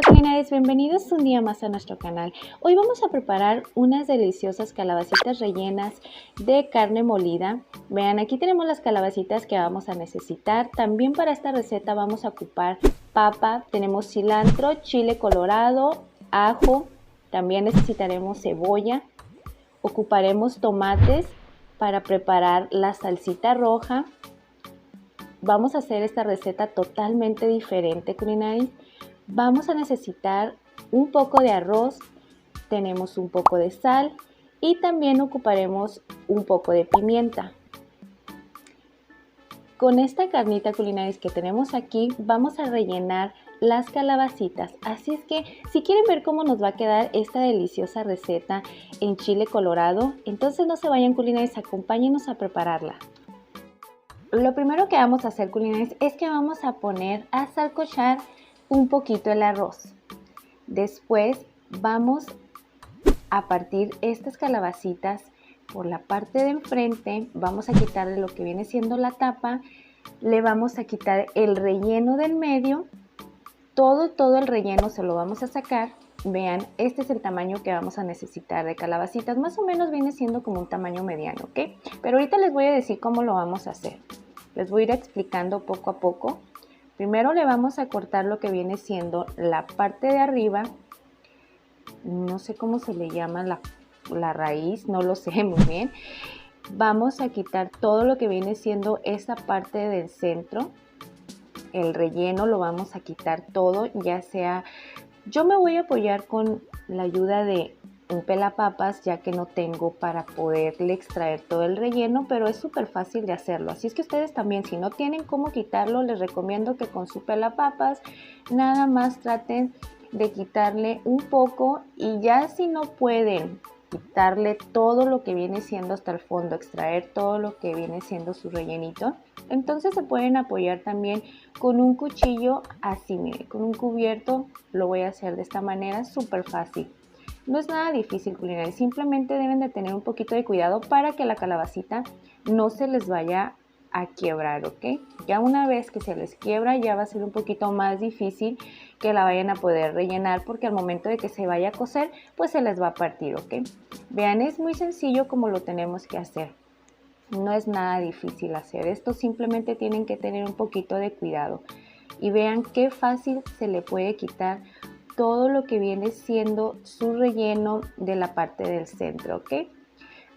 Culinarios, bienvenidos un día más a nuestro canal. Hoy vamos a preparar unas deliciosas calabacitas rellenas de carne molida. Vean, aquí tenemos las calabacitas que vamos a necesitar. También para esta receta vamos a ocupar papa, tenemos cilantro, chile colorado, ajo, también necesitaremos cebolla. Ocuparemos tomates para preparar la salsita roja. Vamos a hacer esta receta totalmente diferente, Culinarios. Vamos a necesitar un poco de arroz, tenemos un poco de sal y también ocuparemos un poco de pimienta. Con esta carnita, Culinarios, que tenemos aquí, vamos a rellenar las calabacitas. Así es que si quieren ver cómo nos va a quedar esta deliciosa receta en chile colorado, entonces no se vayan, Culinarios, acompáñenos a prepararla. Lo primero que vamos a hacer, Culinarios, es que vamos a poner a sancochar un poquito el arroz. Después vamos a partir estas calabacitas por la parte de enfrente, vamos a quitarle lo que viene siendo la tapa, le vamos a quitar el relleno del medio, todo el relleno se lo vamos a sacar. Vean, este es el tamaño que vamos a necesitar de calabacitas, más o menos viene siendo como un tamaño mediano, ¿ok? Pero ahorita les voy a decir cómo lo vamos a hacer, les voy a ir explicando poco a poco. Primero le vamos a cortar lo que viene siendo la parte de arriba, no sé cómo se le llama la raíz, no lo sé muy bien. Vamos a quitar todo lo que viene siendo esta parte del centro, el relleno lo vamos a quitar todo, ya sea, yo me voy a apoyar con la ayuda de un pelapapas, ya que no tengo para poderle extraer todo el relleno, pero es súper fácil de hacerlo. Así es que ustedes también, si no tienen cómo quitarlo, les recomiendo que con su pelapapas nada más traten de quitarle un poco, y ya si no pueden quitarle todo lo que viene siendo hasta el fondo, extraer todo lo que viene siendo su rellenito, entonces se pueden apoyar también con un cuchillo así, mire, con un cubierto. Lo voy a hacer de esta manera, súper fácil. No es nada difícil, Culinarios, simplemente deben de tener un poquito de cuidado para que la calabacita no se les vaya a quiebrar, ¿ok? Ya una vez que se les quiebra ya va a ser un poquito más difícil que la vayan a poder rellenar, porque al momento de que se vaya a cocer, pues se les va a partir, ¿ok? Vean, es muy sencillo como lo tenemos que hacer. No es nada difícil hacer esto, simplemente tienen que tener un poquito de cuidado. Y vean qué fácil se le puede quitar todo lo que viene siendo su relleno de la parte del centro, ¿ok?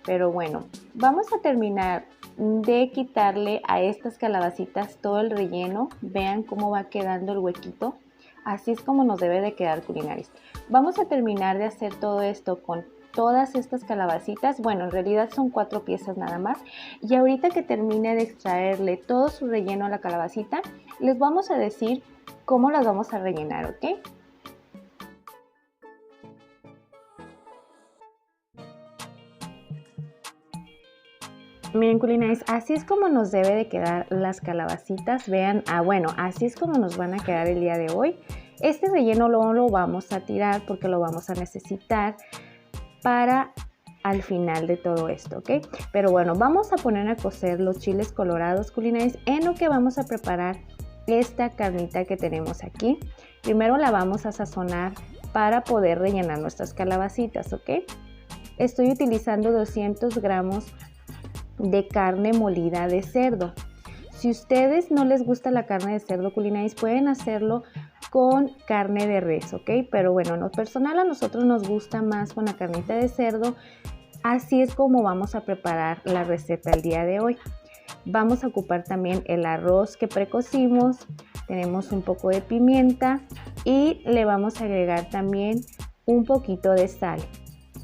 Pero bueno, vamos a terminar de quitarle a estas calabacitas todo el relleno. Vean cómo va quedando el huequito. Así es como nos debe de quedar, Culinarios. Vamos a terminar de hacer todo esto con todas estas calabacitas. Bueno, en realidad son 4 piezas nada más. Y ahorita que termine de extraerle todo su relleno a la calabacita, les vamos a decir cómo las vamos a rellenar, ¿ok? Miren, Culinarios, así es como nos debe de quedar las calabacitas. Vean, bueno, así es como nos van a quedar el día de hoy. Este relleno no lo vamos a tirar porque lo vamos a necesitar para al final de todo esto, ¿ok? Pero bueno, vamos a poner a cocer los chiles colorados, Culinarios, en lo que vamos a preparar esta carnita que tenemos aquí. Primero la vamos a sazonar para poder rellenar nuestras calabacitas, ¿ok? Estoy utilizando 200 gramos de carne molida de cerdo. Si ustedes no les gusta la carne de cerdo, Culinarios, pueden hacerlo con carne de res, ¿ok? Pero bueno, en lo personal a nosotros nos gusta más con la carnita de cerdo. Así es como vamos a preparar la receta el día de hoy. Vamos a ocupar también el arroz que precocimos, tenemos un poco de pimienta y le vamos a agregar también un poquito de sal.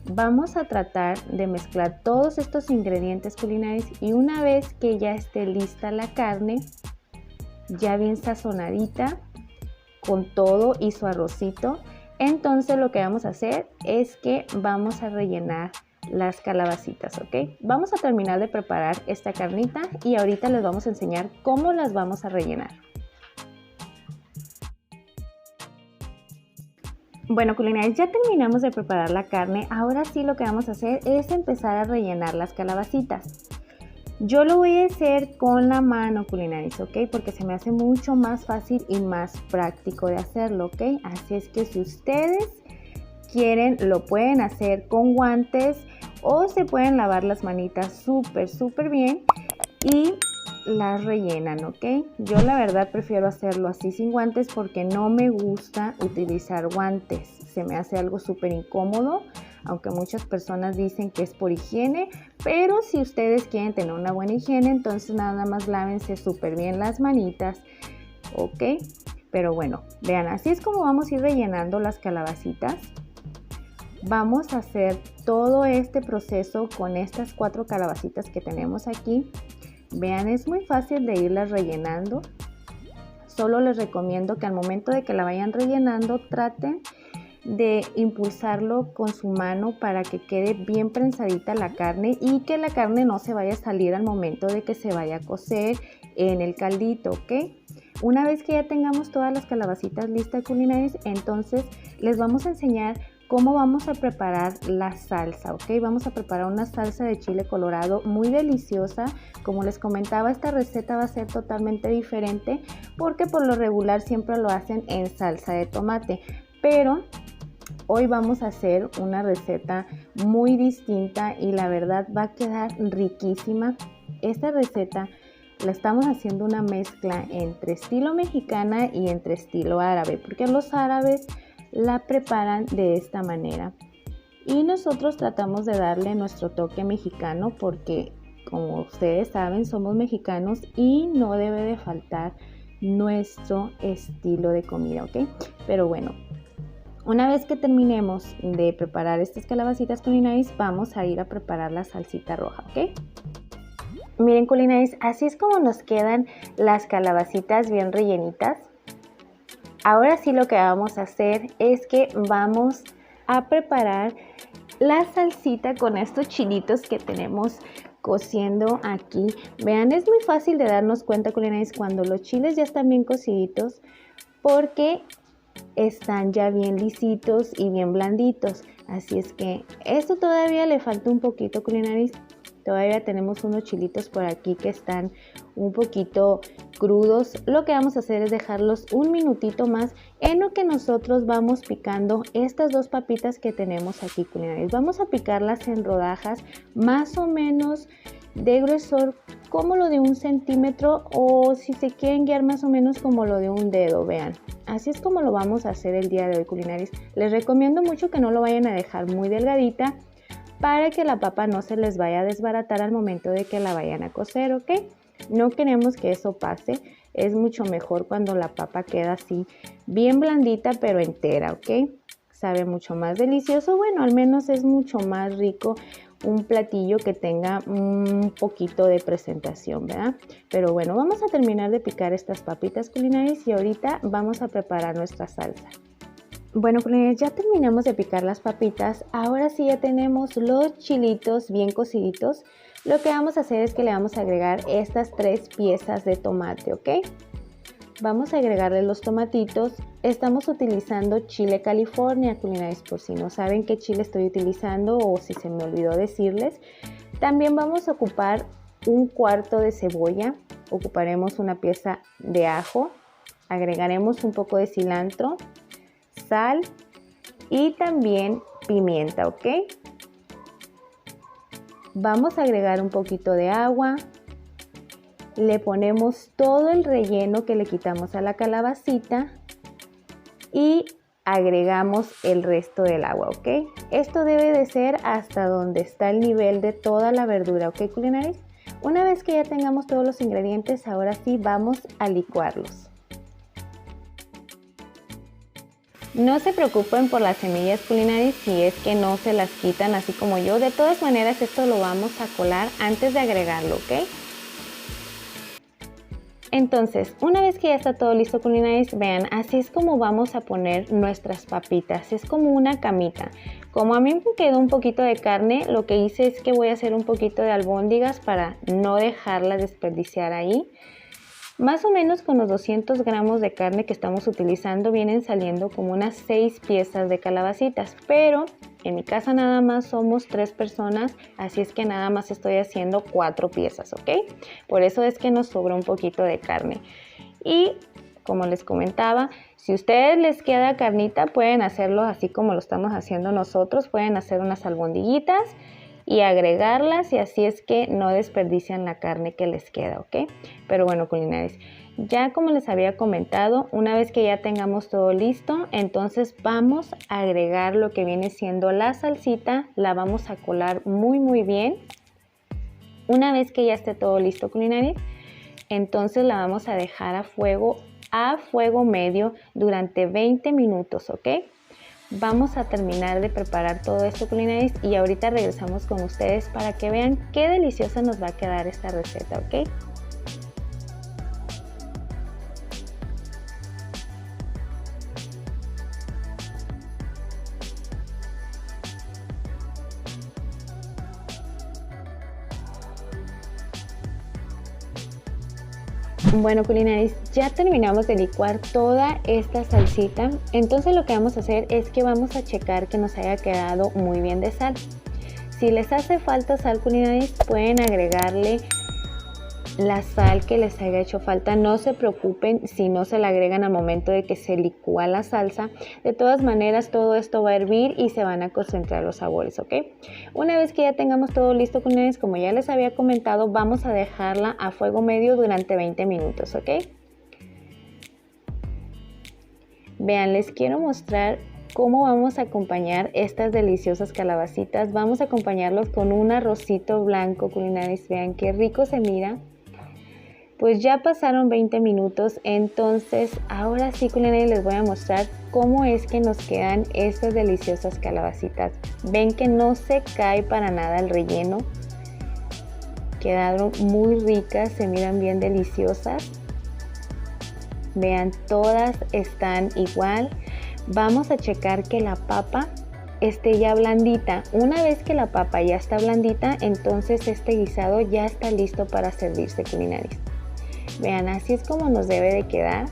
Vamos a tratar de mezclar todos estos ingredientes, Culinarios, y una vez que ya esté lista la carne, ya bien sazonadita, con todo y su arrocito, entonces lo que vamos a hacer es que vamos a rellenar las calabacitas, ¿ok? Vamos a terminar de preparar esta carnita y ahorita les vamos a enseñar cómo las vamos a rellenar. Bueno, Culinarios, ya terminamos de preparar la carne. Ahora sí lo que vamos a hacer es empezar a rellenar las calabacitas. Yo lo voy a hacer con la mano, culinaris, ¿ok? Porque se me hace mucho más fácil y más práctico de hacerlo, ¿ok? Así es que si ustedes quieren, lo pueden hacer con guantes o se pueden lavar las manitas súper bien y las rellenan, ¿ok? Yo la verdad prefiero hacerlo así sin guantes porque no me gusta utilizar guantes. Se me hace algo súper incómodo, aunque muchas personas dicen que es por higiene, pero si ustedes quieren tener una buena higiene, entonces nada más lávense súper bien las manitas, ¿ok? Pero bueno, vean, así es como vamos a ir rellenando las calabacitas. Vamos a hacer todo este proceso con estas 4 calabacitas que tenemos aquí. Vean, es muy fácil de irlas rellenando. Solo les recomiendo que al momento de que la vayan rellenando, traten de impulsarlo con su mano para que quede bien prensadita la carne y que la carne no se vaya a salir al momento de que se vaya a cocer en el caldito, ¿ok? Una vez que ya tengamos todas las calabacitas listas, culinaris, entonces les vamos a enseñar cómo vamos a preparar la salsa, ¿ok? Vamos a preparar una salsa de chile colorado muy deliciosa. Como les comentaba, esta receta va a ser totalmente diferente porque por lo regular siempre lo hacen en salsa de tomate, pero hoy vamos a hacer una receta muy distinta y la verdad va a quedar riquísima. Esta receta la estamos haciendo una mezcla entre estilo mexicana y entre estilo árabe, porque los árabes la preparan de esta manera y nosotros tratamos de darle nuestro toque mexicano porque, como ustedes saben, somos mexicanos y no debe de faltar nuestro estilo de comida, ¿ok? Pero bueno, una vez que terminemos de preparar estas calabacitas culinaris, vamos a ir a preparar la salsita roja, ¿ok? Miren, culinaris, así es como nos quedan las calabacitas bien rellenitas. Ahora sí lo que vamos a hacer es que vamos a preparar la salsita con estos chilitos que tenemos cociendo aquí. Vean, es muy fácil de darnos cuenta, culinaris, cuando los chiles ya están bien cociditos porque están ya bien lisitos y bien blanditos. Así es que esto todavía le falta un poquito, culinaris. Todavía tenemos unos chilitos por aquí que están un poquito crudos. Lo que vamos a hacer es dejarlos un minutito más en lo que nosotros vamos picando estas 2 papitas que tenemos aquí, culinaris. Vamos a picarlas en rodajas más o menos de gruesor como lo de 1 centímetro o si se quieren guiar más o menos como lo de un dedo, vean. Así es como lo vamos a hacer el día de hoy, culinaris. Les recomiendo mucho que no lo vayan a dejar muy delgadita para que la papa no se les vaya a desbaratar al momento de que la vayan a cocer, ¿ok? No queremos que eso pase, es mucho mejor cuando la papa queda así bien blandita pero entera, ¿ok? Sabe mucho más delicioso, bueno, al menos es mucho más rico un platillo que tenga un poquito de presentación, ¿verdad? Pero bueno, vamos a terminar de picar estas papitas culinaris y ahorita vamos a preparar nuestra salsa. Bueno, pues ya terminamos de picar las papitas, ahora sí ya tenemos los chilitos bien cociditos. Lo que vamos a hacer es que le vamos a agregar estas 3 piezas de tomate, ¿ok? Vamos a agregarle los tomatitos. Estamos utilizando chile California, culinaris, por si no saben qué chile estoy utilizando o si se me olvidó decirles. También vamos a ocupar 1/4 de cebolla, ocuparemos una pieza de ajo, agregaremos un poco de cilantro, sal y también pimienta, ¿ok? Vamos a agregar un poquito de agua, le ponemos todo el relleno que le quitamos a la calabacita y agregamos el resto del agua, ¿ok? Esto debe de ser hasta donde está el nivel de toda la verdura, ¿ok, culinaris? Una vez que ya tengamos todos los ingredientes, ahora sí vamos a licuarlos. No se preocupen por las semillas, culinaris, si es que no se las quitan así como yo. De todas maneras, esto lo vamos a colar antes de agregarlo, ¿ok? Entonces, una vez que ya está todo listo, culinaris, vean, así es como vamos a poner nuestras papitas. Es como una camita. Como a mí me quedó un poquito de carne, lo que hice es que voy a hacer un poquito de albóndigas para no dejarla desperdiciar ahí. Más o menos con los 200 gramos de carne que estamos utilizando vienen saliendo como unas 6 piezas de calabacitas, pero en mi casa nada más somos 3 personas, así es que nada más estoy haciendo 4 piezas, ¿ok? Por eso es que nos sobra un poquito de carne. Y como les comentaba, si a ustedes les queda carnita, pueden hacerlo así como lo estamos haciendo nosotros, pueden hacer unas albondiguitas y agregarlas, y así es que no desperdician la carne que les queda, ¿ok? Pero bueno, culinaris, ya como les había comentado, una vez que ya tengamos todo listo, entonces vamos a agregar lo que viene siendo la salsita, la vamos a colar muy bien. Una vez que ya esté todo listo, culinaris, entonces la vamos a dejar a fuego medio durante 20 minutos, ¿ok? Vamos a terminar de preparar todo esto, culinaris, y ahorita regresamos con ustedes para que vean qué deliciosa nos va a quedar esta receta, ¿ok? Bueno, culinaris, ya terminamos de licuar toda esta salsita, entonces lo que vamos a hacer es que vamos a checar que nos haya quedado muy bien de sal. Si les hace falta sal, culinaris, pueden agregarle la sal que les haya hecho falta. No se preocupen si no se la agregan al momento de que se licúa la salsa. De todas maneras, todo esto va a hervir y se van a concentrar los sabores, ¿ok? Una vez que ya tengamos todo listo, culinaris, como ya les había comentado, vamos a dejarla a fuego medio durante 20 minutos, ¿ok? Vean, les quiero mostrar cómo vamos a acompañar estas deliciosas calabacitas. Vamos a acompañarlos con un arrocito blanco, culinaris. Vean qué rico se mira. Pues ya pasaron 20 minutos, entonces ahora sí, culinaris, les voy a mostrar cómo es que nos quedan estas deliciosas calabacitas. Ven que no se cae para nada el relleno. Quedaron muy ricas, se miran bien deliciosas. Vean, todas están igual. Vamos a checar que la papa esté ya blandita. Una vez que la papa ya está blandita, entonces este guisado ya está listo para servirse, culinaris. Vean, así es como nos debe de quedar.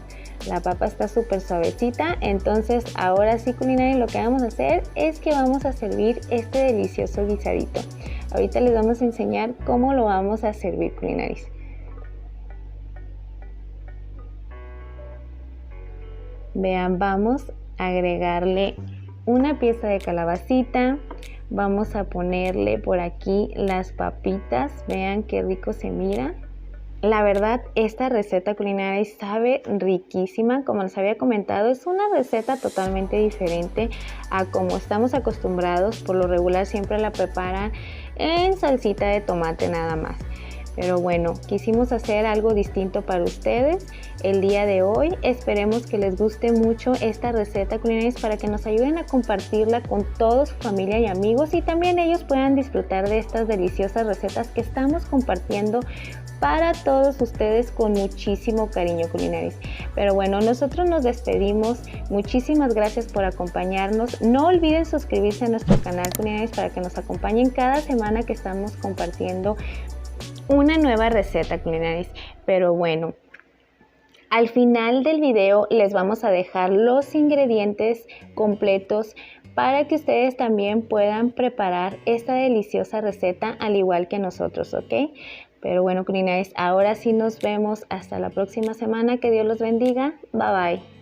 La papa está súper suavecita. Entonces ahora sí, culinaris, lo que vamos a hacer es que vamos a servir este delicioso guisadito. Ahorita les vamos a enseñar cómo lo vamos a servir, culinaris. Vean, vamos a agregarle una pieza de calabacita. Vamos a ponerle por aquí las papitas. Vean qué rico se mira. La verdad, esta receta, culinaris, sabe riquísima. Como les había comentado, es una receta totalmente diferente a como estamos acostumbrados. Por lo regular siempre la preparan en salsita de tomate nada más. Pero bueno, quisimos hacer algo distinto para ustedes el día de hoy. Esperemos que les guste mucho esta receta, culinaris, para que nos ayuden a compartirla con toda su familia y amigos, y también ellos puedan disfrutar de estas deliciosas recetas que estamos compartiendo para todos ustedes con muchísimo cariño, culinaris. Pero bueno, nosotros nos despedimos. Muchísimas gracias por acompañarnos. No olviden suscribirse a nuestro canal, culinaris, para que nos acompañen cada semana que estamos compartiendo una nueva receta, culinaris. Pero bueno, al final del video les vamos a dejar los ingredientes completos para que ustedes también puedan preparar esta deliciosa receta al igual que nosotros, ¿ok? Pero bueno, culinaris, ahora sí nos vemos hasta la próxima semana. Que Dios los bendiga. Bye bye.